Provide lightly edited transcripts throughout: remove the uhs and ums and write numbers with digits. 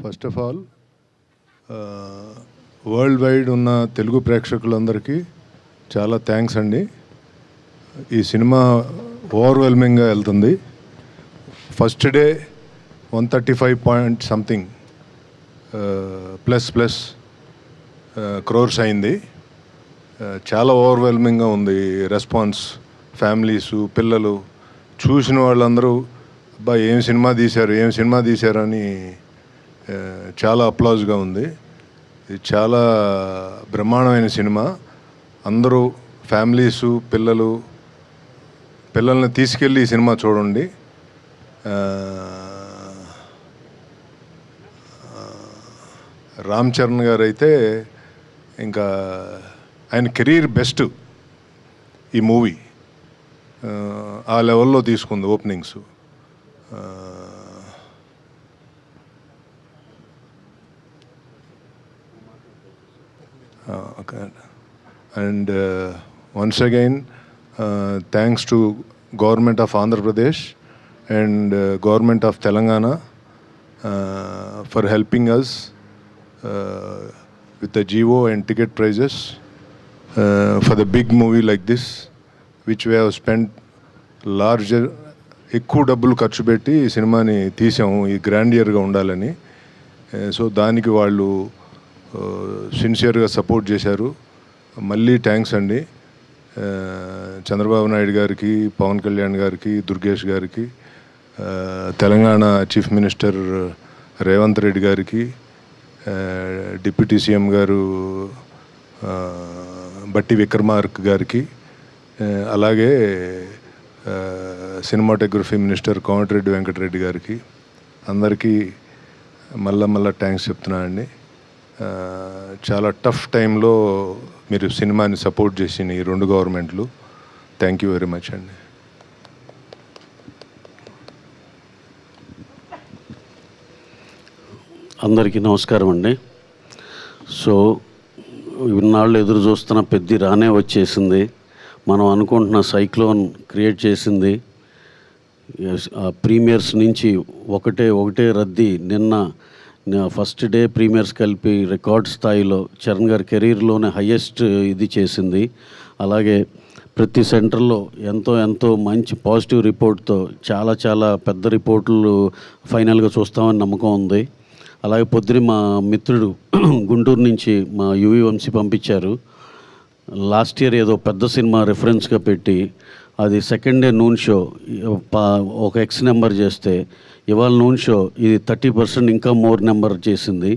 First of all world wide ఉన్న తెలుగు ప్రేక్షకులందరికీ చాలా థ్యాంక్స్ అండి. ఈ సినిమా ఓవర్వెల్మింగ్గా వెళ్తుంది. First day 135 point something plus crores అయింది. చాలా ఓవర్వెల్మింగ్గా ఉంది రెస్పాన్స్. ఫ్యామిలీసు, పిల్లలు చూసిన వాళ్ళందరూ అబ్బా ఏం సినిమా తీశారు అని చాలా అప్లాజ్గా ఉంది. ఇది చాలా బ్రహ్మాండమైన సినిమా. అందరూ ఫ్యామిలీసు, పిల్లల్ని తీసుకెళ్ళి ఈ సినిమా చూడండి. రామ్ చరణ్ గారు అయితే ఇంకా ఆయన కెరీర్ బెస్ట్ ఈ మూవీ. ఆ లెవెల్లో తీసుకుంది openings. And once again, thanks to Government of Andhra Pradesh and Government of Telangana for helping us with the GO and ticket prices for the big movie like this, which we have spent larger, ఎక్కువ డబ్బులు ఖర్చు పెట్టి ఈ సినిమాని తీసాము ఈ గ్రాండియర్గా ఉండాలని. So దానికి వాళ్ళు సిన్సియర్గా సపోర్ట్ చేశారు. మళ్ళీ థ్యాంక్స్ అండి చంద్రబాబు నాయుడు గారికి, పవన్ కళ్యాణ్ గారికి, దుర్గేష్ గారికి, తెలంగాణ చీఫ్ మినిస్టర్ రేవంత్ రెడ్డి గారికి, డిప్యూటీ సీఎం గారు బట్టి విక్రమార్క గారికి, అలాగే సినిమాటోగ్రఫీ మినిస్టర్ కోమటిరెడ్డి వెంకటరెడ్డి గారికి, అందరికీ మళ్ళా థ్యాంక్స్ చెప్తున్నానండి. చాలా టఫ్ టైంలో మీరు సినిమాని సపోర్ట్ చేసిన ఈ రెండు గవర్నమెంట్లు, థ్యాంక్ యూ వెరీ మచ్ అండి. అందరికీ నమస్కారం అండి. సో ఇన్నాళ్ళు ఎదురు చూస్తున్న పెద్ద రానే వచ్చేసింది. మనం అనుకుంటున్న సైక్లోన్ క్రియేట్ చేసింది. ప్రీమియర్స్ నుంచి ఒకటే రద్దీ. నిన్న ఫస్ట్ డే ప్రీమియర్స్ కలిపి రికార్డ్ స్థాయిలో చరణ్ గారి కెరీర్లోనే హయ్యెస్ట్ ఇది చేసింది. అలాగే ప్రతి సెంటర్లో ఎంతో మంచి పాజిటివ్ రిపోర్ట్తో చాలా పెద్ద రిపోర్ట్లు ఫైనల్గా చూస్తామని నమ్మకం ఉంది. అలాగే పొద్దున మా మిత్రుడు గుంటూరు నుంచి మా యువి వంశీ పంపించారు. లాస్ట్ ఇయర్ ఏదో పెద్ద సినిమా రెఫరెన్స్గా పెట్టి అది సెకండ్ డే నూన్ షో ఒక ఎక్స్ నెంబర్ చేస్తే ఇవాళ నూన్ షో ఇది 30% ఇంకా మోర్ నెంబర్ చేసింది.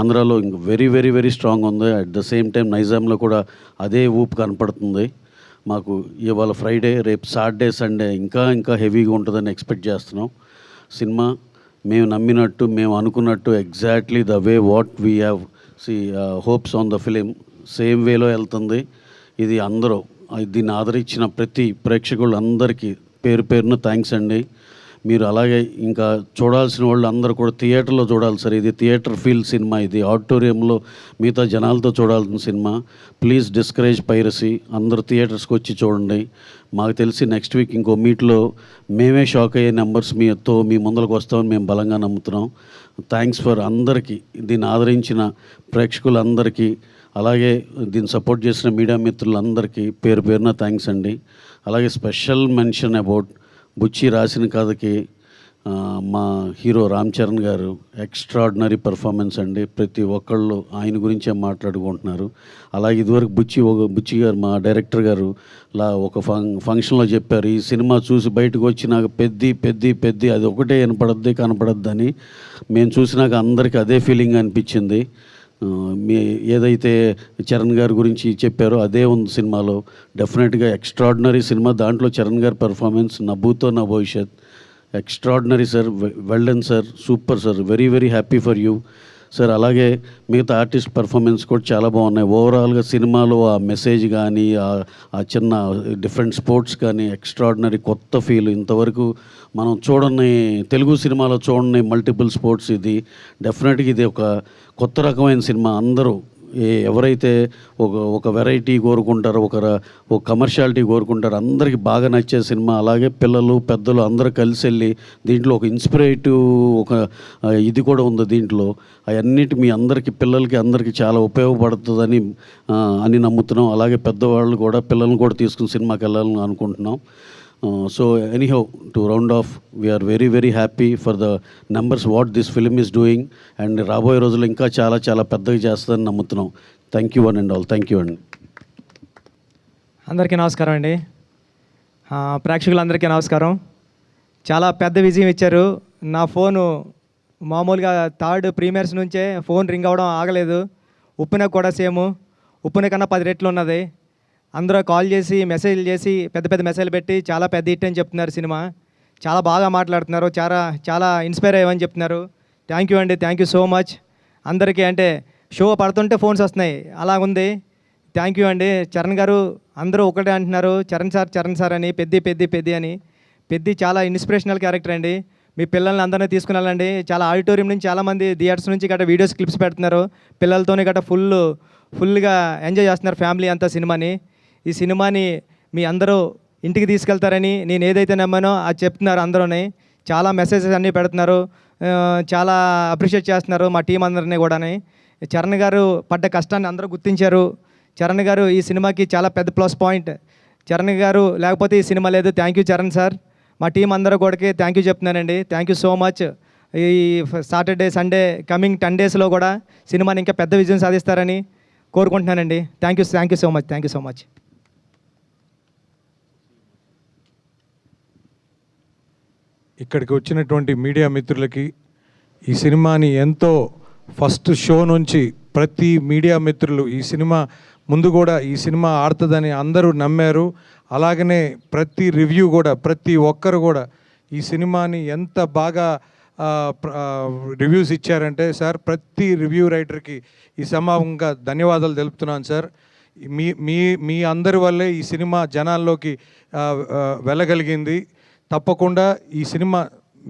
ఆంధ్రాలో ఇంక వెరీ స్ట్రాంగ్ ఉంది. అట్ ద సేమ్ టైం నైజాంలో కూడా అదే ఊపు కనపడుతుంది. మాకు ఇవాళ ఫ్రైడే, రేపు సాటర్డే, సండే ఇంకా హెవీగా ఉంటుందని ఎక్స్పెక్ట్ చేస్తున్నాం. సినిమా మేము నమ్మినట్టు, మేము అనుకున్నట్టు exactly the way what we have hopes on the film same వేలో వెళ్తుంది. ఇది అందరూ దీన్ని ఆదరించిన ప్రతి ప్రేక్షకులందరికీ పేరున థ్యాంక్స్ అండి. మీరు అలాగే ఇంకా చూడాల్సిన వాళ్ళు అందరూ కూడా థియేటర్లో చూడాలి సార్. ఇది థియేటర్ ఫీల్ సినిమా. ఇది ఆడిటోరియంలో మిగతా జనాలతో చూడాల్సిన సినిమా. Please discourage piracy. అందరూ థియేటర్స్కి వచ్చి చూడండి. మాకు తెలిసి నెక్స్ట్ వీక్ ఇంకో మీట్లో మేమే షాక్ అయ్యే నెంబర్స్ మీ ముందరకు వస్తామని మేము బలంగా నమ్ముతున్నాం. థ్యాంక్స్ ఫర్ అందరికీ, దీన్ని ఆదరించిన ప్రేక్షకులందరికీ, అలాగే దీన్ని సపోర్ట్ చేసిన మీడియా మిత్రులందరికీ పేరున థ్యాంక్స్ అండి. అలాగే స్పెషల్ మెన్షన్ అబౌట్ బుచ్చి రాసిన కథకి మా హీరో రామ్ చరణ్ గారు ఎక్స్ట్రాడినరీ పర్ఫార్మెన్స్ అండి. ప్రతి ఒక్కళ్ళు ఆయన గురించే మాట్లాడుకుంటున్నారు. అలాగే ఇదివరకు బుచ్చి గారు మా డైరెక్టర్ గారు ఒక ఫంక్షన్లో చెప్పారు, ఈ సినిమా చూసి బయటకు వచ్చి నాకు పెద్ది అది ఒకటే కనపడద్దని. మేము చూసినాక అందరికీ అదే ఫీలింగ్ అనిపించింది. ఏదైతే చరణ్ గారి గురించి చెప్పారో అదే ఉంది సినిమాలో. డెఫినెట్గా ఎక్స్ట్రాడినరీ సినిమా. దాంట్లో చరణ్ గారి పర్ఫార్మెన్స్ నభూతో నా భవిష్యత్ extraordinary sir. Well done sir, super sir, very happy for you sir. అలాగే మిగతా ఆర్టిస్ట్ పర్ఫార్మెన్స్ కూడా చాలా బాగున్నాయి. ఓవరాల్గా సినిమాలో ఆ మెసేజ్ కానీ ఆ చిన్న డిఫరెంట్ స్పోర్ట్స్ కానీ ఎక్స్ట్రాడినరీ కొత్త ఫీల్. ఇంతవరకు మనం చూడని తెలుగు సినిమాలో చూడని మల్టిపుల్ స్పోర్ట్స్. ఇది డెఫినెట్గా ఇది ఒక కొత్త రకమైన సినిమా. అందరూ ఎవరైతే ఒక వెరైటీ కోరుకుంటారో ఒక కమర్షియాలిటీ కోరుకుంటారో అందరికీ బాగా నచ్చే సినిమా. అలాగే పిల్లలు పెద్దలు అందరూ కలిసి వెళ్ళి దీంట్లో ఒక ఇన్స్పిరేటివ్ ఇది కూడా ఉంది దీంట్లో. అవన్నిటి మీ అందరికీ పిల్లలకి అందరికీ చాలా ఉపయోగపడుతుందని అని నమ్ముతున్నాం. అలాగే పెద్దవాళ్ళు కూడా పిల్లల్ని కూడా తీసుకుని సినిమాకి వెళ్ళాలని అనుకుంటున్నాం. So anyhow, to round off, we are very very happy for the numbers what this film is doing, and రాబోయే రోజుల్లో ఇంకా చాలా చాలా పెద్దగా చేస్తుందని నమ్ముతున్నాం. Thank you one and all. Thank you అండి. అందరికీ నమస్కారం అండి. ప్రేక్షకులందరికీ నమస్కారం. చాలా పెద్ద విజయం ఇచ్చారు. నా ఫోను మామూలుగా థర్డ్ ప్రీమియర్స్ నుంచే ఫోన్ రింగ్ అవ్వడం ఆగలేదు. ఉప్పున కూడా సేమ్, ఉప్పున కన్నా 10 రెట్లు ఉన్నది. అందరూ కాల్ చేసి మెసేజ్లు చేసి పెద్ద మెసేజ్లు పెట్టి చాలా పెద్ద హిట్ అని చెప్తున్నారు. సినిమా చాలా బాగా మాట్లాడుతున్నారు. చాలా ఇన్స్పైర్ అయ్యామని చెప్తున్నారు. థ్యాంక్ యూ అండి. థ్యాంక్ యూ సో మచ్ అందరికీ. అంటే షో పడుతుంటే ఫోన్స్ వస్తున్నాయి, అలా ఉంది. థ్యాంక్ యూ అండి. చరణ్ గారు అందరూ ఒకటే అంటున్నారు, చరణ్ సార్ అని, పెద్ది అని. పెద్ది చాలా ఇన్స్పిరేషనల్ క్యారెక్టర్ అండి. మీ పిల్లల్ని అందరినీ తీసుకుని వెళ్ళండి. చాలా ఆడిటోరియం నుంచి చాలామంది థియేటర్స్ నుంచి గట్రా వీడియోస్ క్లిప్స్ పెడుతున్నారు. పిల్లలతోనే గట్రా ఫుల్గా ఎంజాయ్ చేస్తున్నారు ఫ్యామిలీ అంతా సినిమాని. ఈ సినిమాని మీ అందరూ ఇంటికి తీసుకెళ్తారని నేను ఏదైతే నమ్మానో అది చెప్తున్నారు. అందరూనే చాలా మెసేజెస్ అన్నీ పెడుతున్నారు. చాలా అప్రిషియేట్ చేస్తున్నారు మా టీం అందరినీ కూడా. చరణ్ గారు పడ్డ కష్టాన్ని అందరూ గుర్తించారు. చరణ్ గారు ఈ సినిమాకి చాలా పెద్ద ప్లస్ పాయింట్. చరణ్ గారు లేకపోతే ఈ సినిమా లేదు. Thank you Charan sir. మా టీం అందరూ కూడా థ్యాంక్ యూ చెప్తున్నానండి. Thank you so much. ఈ సాటర్డే సండే కమింగ్ 10 డేస్లో కూడా సినిమాని ఇంకా పెద్ద విజయం సాధిస్తారని కోరుకుంటున్నానండి. Thank you so much. ఇక్కడికి వచ్చినటువంటి మీడియా మిత్రులకి, ఈ సినిమాని ఎంతో ఫస్ట్ షో నుంచి ప్రతి మీడియా మిత్రులు ఈ సినిమా ముందు కూడా ఈ సినిమా ఆడుతుందని అందరూ నమ్మారు. అలాగనే ప్రతి రివ్యూ కూడా ప్రతి ఒక్కరు కూడా ఈ సినిమాని ఎంత బాగా రివ్యూస్ ఇచ్చారంటే సార్, ప్రతి రివ్యూ రైటర్కి ఈ సమానంగా ధన్యవాదాలు తెలుపుతున్నాను సార్. మీ అందరి వల్లే ఈ సినిమా జనాల్లోకి వెళ్ళగలిగింది. తప్పకుండా ఈ సినిమా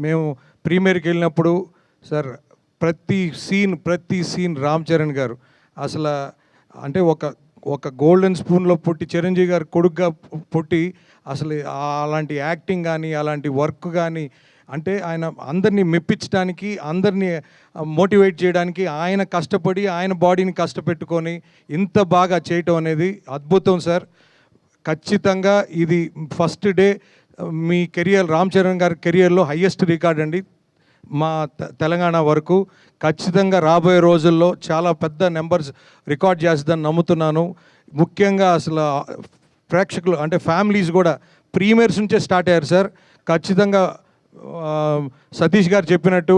మేము ప్రీమియర్కి వెళ్ళినప్పుడు సార్ ప్రతి సీన్ రామ్ చరణ్ గారు అసలు అంటే ఒక గోల్డెన్ స్పూన్లో పుట్టి చిరంజీవి గారు కొడుకుగా పుట్టి అసలు అలాంటి యాక్టింగ్ కానీ అలాంటి వర్క్ కానీ అంటే ఆయన అందరినీ మెప్పించడానికి, అందరినీ మోటివేట్ చేయడానికి ఆయన కష్టపడి ఆయన బాడీని కష్టపెట్టుకొని ఇంత బాగా చేయటం అనేది అద్భుతం సార్. ఖచ్చితంగా ఇది ఫస్ట్ డే మీ కెరియర్, రామ్ చరణ్ గారి కెరియర్లో హయ్యెస్ట్ రికార్డ్ అండి మా తెలంగాణ వరకు. ఖచ్చితంగా రాబోయే రోజుల్లో చాలా పెద్ద నెంబర్స్ రికార్డ్ చేస్తుందని నమ్ముతున్నాను. ముఖ్యంగా అసలు ప్రేక్షకులు అంటే ఫ్యామిలీస్ కూడా ప్రీమియర్స్ నుంచే స్టార్ట్ అయ్యారు సార్. ఖచ్చితంగా సతీష్ గారు చెప్పినట్టు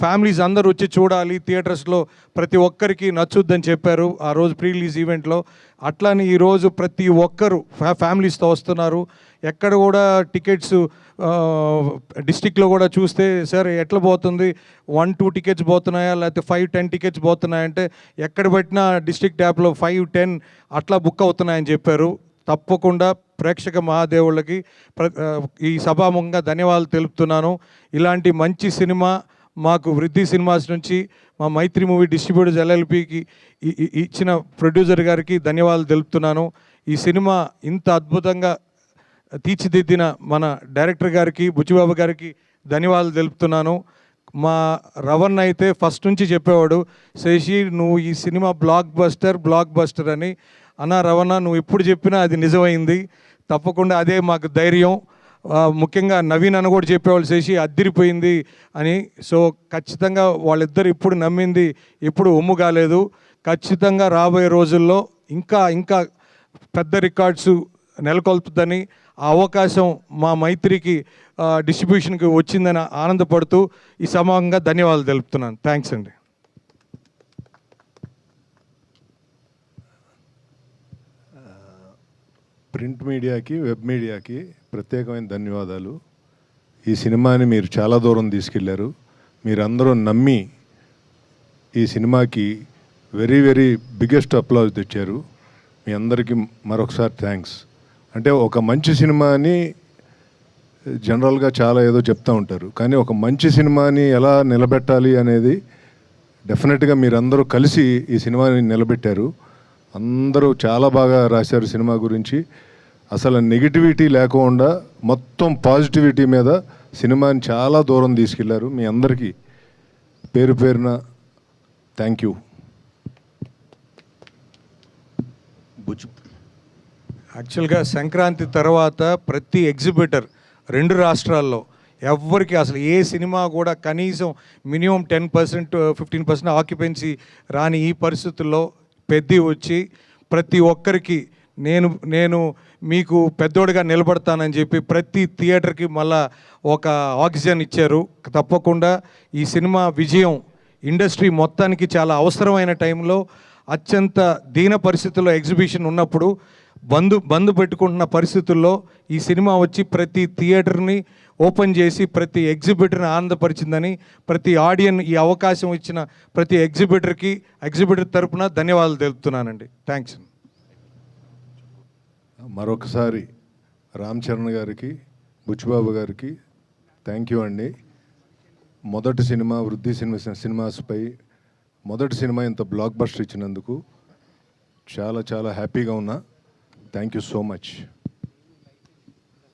ఫ్యామిలీస్ అందరూ వచ్చి చూడాలి, థియేటర్స్లో ప్రతి ఒక్కరికి నచ్చుద్దని చెప్పారు ఆ రోజు ప్రీ రిలీజ్ ఈవెంట్లో. అట్లానే ఈరోజు ప్రతి ఒక్కరు ఫ్యామిలీస్తో వస్తున్నారు. ఎక్కడ కూడా టికెట్స్ డిస్టిక్లో కూడా చూస్తే సార్ ఎట్లా పోతుంది, 1-2 టికెట్స్ పోతున్నాయా లేకపోతే 5-10 టికెట్స్ పోతున్నాయంటే ఎక్కడ పెట్టినా డిస్ట్రిక్ట్ యాప్లో 5-10 అట్లా బుక్ అవుతున్నాయని చెప్పారు. తప్పకుండా ప్రేక్షక మహాదేవుళ్ళకి ఈ సభాముఖంగా ధన్యవాదాలు తెలుపుతున్నాను. ఇలాంటి మంచి సినిమా మాకు వృద్ధి సినిమాస్ నుంచి మా మైత్రి మూవీ డిస్ట్రిబ్యూటర్స్ LLPకి ఇచ్చిన ప్రొడ్యూసర్ గారికి ధన్యవాదాలు తెలుపుతున్నాను. ఈ సినిమా ఇంత అద్భుతంగా తీర్చిదిద్దిన మన డైరెక్టర్ గారికి, బుచ్చిబాబు గారికి ధన్యవాదాలు తెలుపుతున్నాను. మా రవణ్ అయితే ఫస్ట్ నుంచి చెప్పేవాడు, శశి నువ్వు ఈ సినిమా బ్లాక్ బస్టర్ అని. అన్న రవణ నువ్వు ఎప్పుడు చెప్పినా అది నిజమైంది. తప్పకుండా అదే మాకు ధైర్యం. ముఖ్యంగా నవీన్ అన్న కూడా చెప్పేవాళ్ళు శశి అద్దిరిపోయింది అని. సో ఖచ్చితంగా వాళ్ళిద్దరు ఇప్పుడు నమ్మింది ఎప్పుడు ఒమ్ము కాలేదు. ఖచ్చితంగా రాబోయే రోజుల్లో ఇంకా పెద్ద రికార్డ్స్ నెలకొల్పుతుందని, ఆ అవకాశం మా మైత్రికి డిస్ట్రిబ్యూషన్కి వచ్చిందని ఆనందపడుతూ ఈ సమానంగా ధన్యవాదాలు తెలుపుతున్నాను. థ్యాంక్స్ అండి. ప్రింట్ మీడియాకి, వెబ్ మీడియాకి ప్రత్యేకమైన ధన్యవాదాలు. ఈ సినిమాని మీరు చాలా దూరం తీసుకెళ్లారు. మీరందరూ నమ్మి ఈ సినిమాకి వెరీ వెరీ బిగ్గెస్ట్ అప్లాజ్ తెచ్చారు. మీ అందరికీ మరొకసారి థ్యాంక్స్. అంటే ఒక మంచి సినిమాని జనరల్గా చాలా ఏదో చెప్తూ ఉంటారు, కానీ ఒక మంచి సినిమాని ఎలా నిలబెట్టాలి అనేది డెఫినెట్గా మీరందరూ కలిసి ఈ సినిమాని నిలబెట్టారు. అందరూ చాలా బాగా రాశారు సినిమా గురించి. అసలు నెగిటివిటీ లేకుండా మొత్తం పాజిటివిటీ మీద సినిమాని చాలా దూరం తీసుకెళ్లారు. మీ అందరికీ పేరు పేరున థ్యాంక్ యూ. యాక్చువల్గా సంక్రాంతి తర్వాత ప్రతి ఎగ్జిబిటర్ 2 రాష్ట్రాల్లో ఎవ్వరికి అసలు ఏ సినిమా కూడా కనీసం మినిమం 10% 15% ఆక్యుపెన్సీ రాని ఈ పరిస్థితుల్లో పెద్ది వచ్చి ప్రతి ఒక్కరికి నేను మీకు పెద్దోడిగా నిలబడతానని చెప్పి ప్రతి థియేటర్కి మళ్ళా ఒక ఆక్సిజన్ ఇచ్చారు. తప్పకుండా ఈ సినిమా విజయం ఇండస్ట్రీ మొత్తానికి చాలా అవసరమైన టైంలో అత్యంత దీన పరిస్థితుల్లో ఎగ్జిబిషన్ ఉన్నప్పుడు బంద్ పెట్టుకుంటున్న పరిస్థితుల్లో ఈ సినిమా వచ్చి ప్రతి థియేటర్ని ఓపెన్ చేసి ప్రతి ఎగ్జిబిటర్ని ఆనందపరిచిందని ప్రతి ఆడియన్ ఈ అవకాశం ఇచ్చిన ప్రతి ఎగ్జిబిటర్ తరపున ధన్యవాదాలు తెలుపుతున్నానండి. థ్యాంక్స్. మరొకసారి రామ్ చరణ్ గారికి, బుచ్చిబాబు గారికి థ్యాంక్ యూ అండి. మొదటి సినిమా వృద్ధి సినిమాస్పై మొదటి సినిమా ఇంత బ్లాక్ బస్టర్ ఇచ్చినందుకు చాలా చాలా హ్యాపీగా ఉన్నా. Thank you so much.